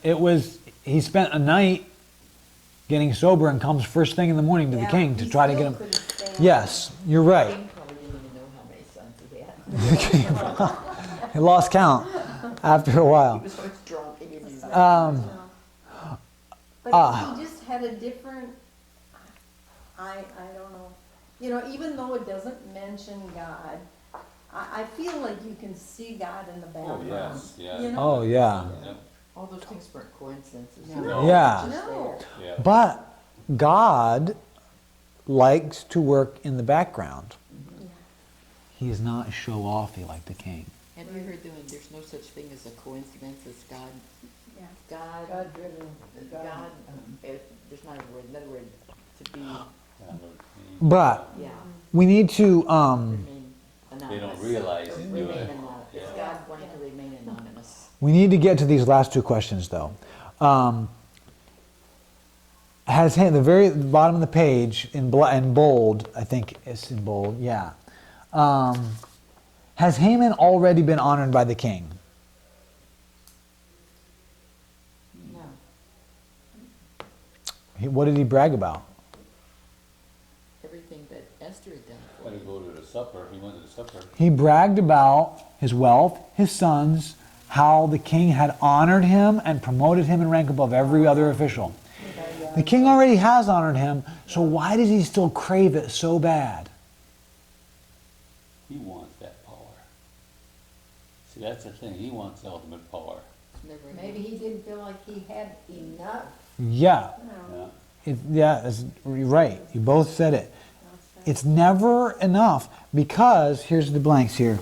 he spent a night getting sober and comes first thing in the morning to the king to try to get him. Yes, you're right.
King probably didn't even know how many sons he had.
He lost count after a while.
He was so drunk he didn't even know.
But he just had a different, I don't know. Even though it doesn't mention God, I feel like you can see God in the background.
yes, yeah.
Oh yeah.
Yep.
All those things weren't coincidences.
No.
Yeah.
Just
No.
there.
Yeah.
But God likes to work in the background. He is not show-offy like the king.
Have you heard there's no such thing as a coincidence as God?
Yeah.
God,
God-driven,
God, there's not a word, another word, to be,
But
yeah,
we need to
remain anonymous.
They don't realize he's doing
Remain
it.
anonymous. It's
Yeah.
God wanting to remain anonymous.
We need to get to these last two questions, though. Has the very bottom of the page in bold, I think it's in bold, yeah. Has Haman already been honored by the king?
No,
What did he brag about?
everything that Esther had done for
When he
him.
go to the supper, he went to the supper.
He bragged about his wealth, his sons, how the king had honored him and promoted him in rank above every other official. The king already has honored him, so why does he still crave it so bad?
He wants that power. See, that's the thing. He wants ultimate power.
It's never
Maybe he didn't feel like he had enough.
Yeah,
Yeah.
you're right. You both said it. It's never enough because, here's the blanks here,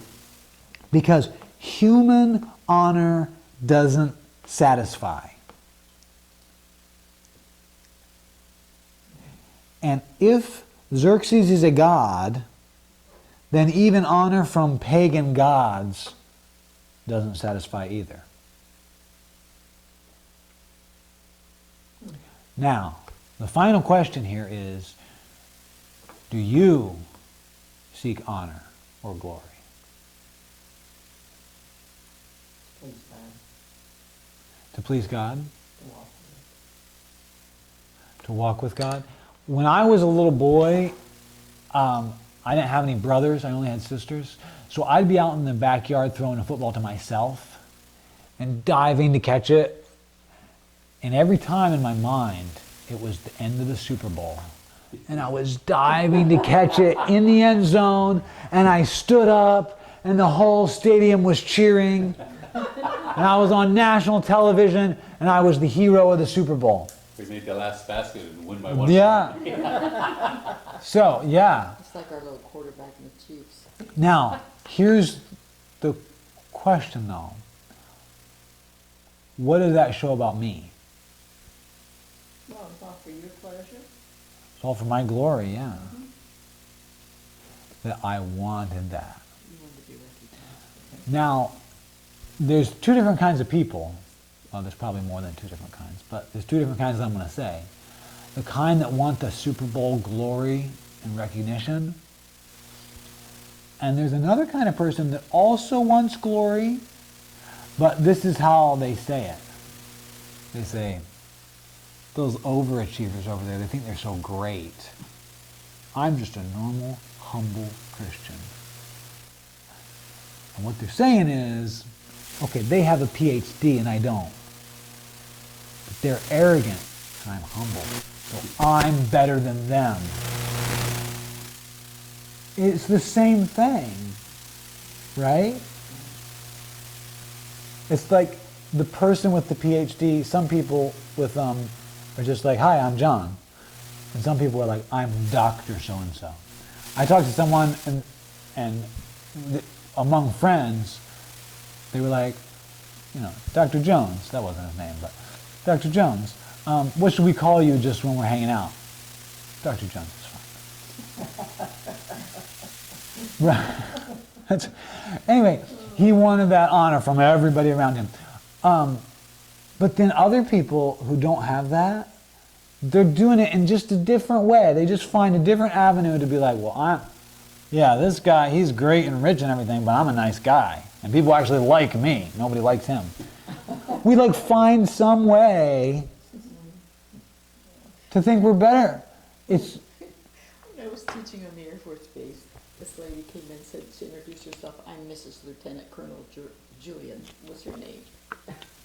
because human honor doesn't satisfy. And if Xerxes is a god, then even honor from pagan gods doesn't satisfy either. Now, the final question here is, do you seek honor or glory?
please God.
To please God? To walk with God? When I was a little boy, I didn't have any brothers, I only had sisters. So I'd be out in the backyard throwing a football to myself and diving to catch it. And every time in my mind, it was the end of the Super Bowl. and I was diving to catch it in the end zone, and I stood up, and the whole stadium was cheering, and I was on national television, and I was the hero of the Super Bowl.
We made the last basket and win by 1
Yeah.
point.
So, yeah.
It's like our little quarterback in the Chiefs.
Now, here's the question, though. What does that show about me?
Well, it's all for your pleasure.
It's all for my glory, yeah. That I wanted that.
You want to be recognized.
Now, there's two different kinds of people. Well, there's probably more than two different kinds, but there's two different kinds that I'm going to say. The kind that want the Super Bowl glory and recognition. And there's another kind of person that also wants glory, but this is how they say it. They say, those overachievers over there, they think they're so great. I'm just a normal, humble Christian. And what they're saying is, okay, they have a PhD and I don't. But they're arrogant and I'm humble. So I'm better than them. It's the same thing, right? It's like the person with the PhD, some people with are just like, hi, I'm John. And some people are like, I'm Dr. So-and-so. I talked to someone and among friends, they were like, you know, Dr. Jones, that wasn't his name, but Dr. Jones, what should we call you just when we're hanging out? Dr. Jones is fine. Right. Anyway, he wanted that honor from everybody around him. But then other people who don't have that, they're doing it in just a different way. They just find a different avenue to be like, well, this guy, he's great and rich and everything, but I'm a nice guy. And people actually like me. Nobody likes him. We like find some way to think we're better. It's
When I was teaching on the Air Force Base, this lady came in and said to introduce herself, I'm Mrs. Lieutenant Colonel Julian, was her name.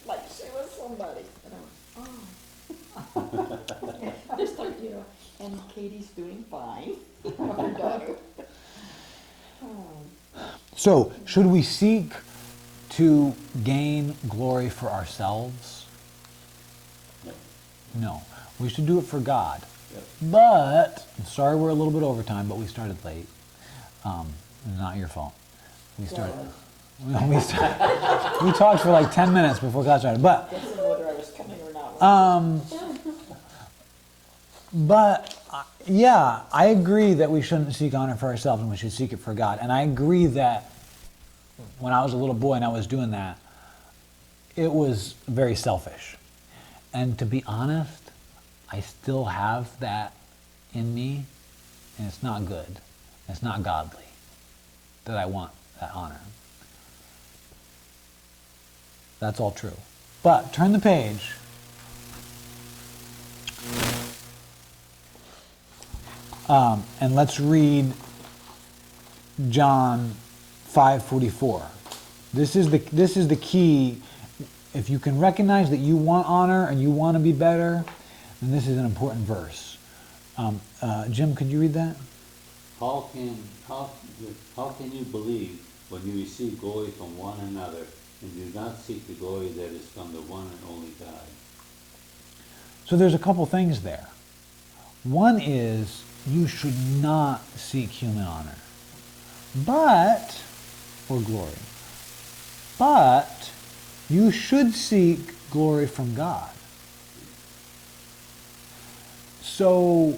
Like she was somebody. And I went, oh. Just like, you know, and Katie's doing fine, her daughter.
So, should we seek to gain glory for ourselves? No. We should do it for God.
Yep.
But, sorry we're a little bit over time, but we started late. Not your fault. We started. We talked for like 10 minutes before class started. But,
Guessing whether I was coming or not.
yeah, I agree that we shouldn't seek honor for ourselves and we should seek it for God. And I agree that when I was a little boy and I was doing that, it was very selfish. And to be honest, I still have that in me, and it's not good. It's not godly that I want that honor. That's all true. But turn the page. And let's read John 5:44. This is the key. If you can recognize that you want honor and you want to be better, then this is an important verse. Jim, could you read that?
How can you believe when you receive glory from one another and do not seek the glory that is from the one and only God?
So there's a couple things there. One is you should not seek human honor, or glory. But you should seek glory from God. So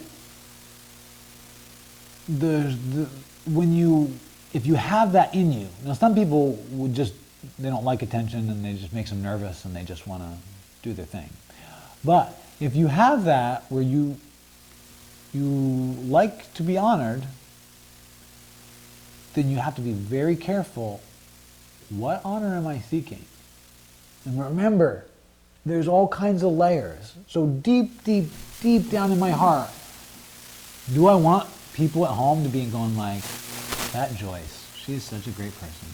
if you have that in you, now some people they don't like attention and it just makes them nervous and they just want to do their thing. But if you have that where you like to be honored, then you have to be very careful. What honor am I seeking? And remember, there's all kinds of layers. So deep, deep, deep down in my heart, do I want people at home to be going like, that Joyce, she's such a great person.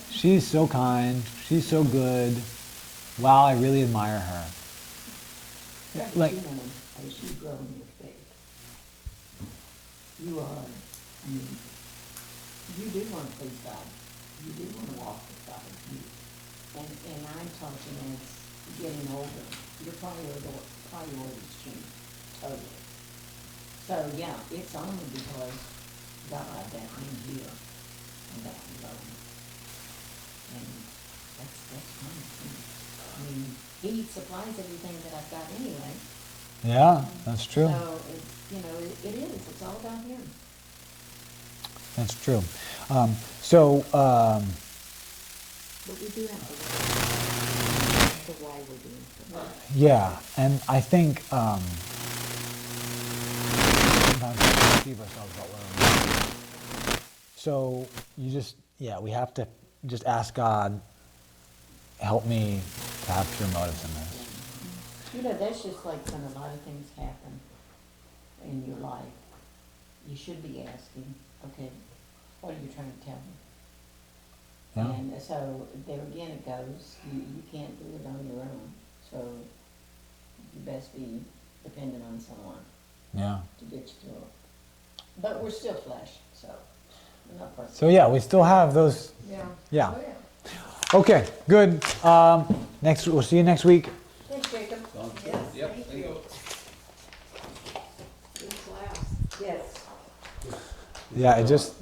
She's so kind. She's so good. Wow, I really admire her.
As
Like,
you grow in your you are, I mean, you do want to please God. You do want to walk with God. And I'm talking as getting older, your priorities change totally. So, yeah, it's only because God that I'm here and that I love him. And that's fine. I mean, he supplies everything that I've got anyway.
Yeah, that's true.
So, it is, it's all about him.
That's true.
But we do have to recognize the why we're doing things.
Yeah, and I think sometimes we deceive ourselves about what we're doing. So we have to just ask God, help me to have pure motives in this.
That's just like when a lot of things happen in your life. You should be asking, okay, what are you trying to tell me?
Yeah.
And so there again it goes, you can't do it on your own. So you best be dependent on someone
Yeah.
to get you through it. But we're still flesh, so we're not perfect.
So yeah, we still have those.
Yeah.
Yeah.
Oh, yeah.
Okay, good. We'll see you next week.
Thanks, Jacob.
Sounds good.
Yes,
Yep,
thank
thank
you.
you.
Good class.
Yes.
Yeah, it just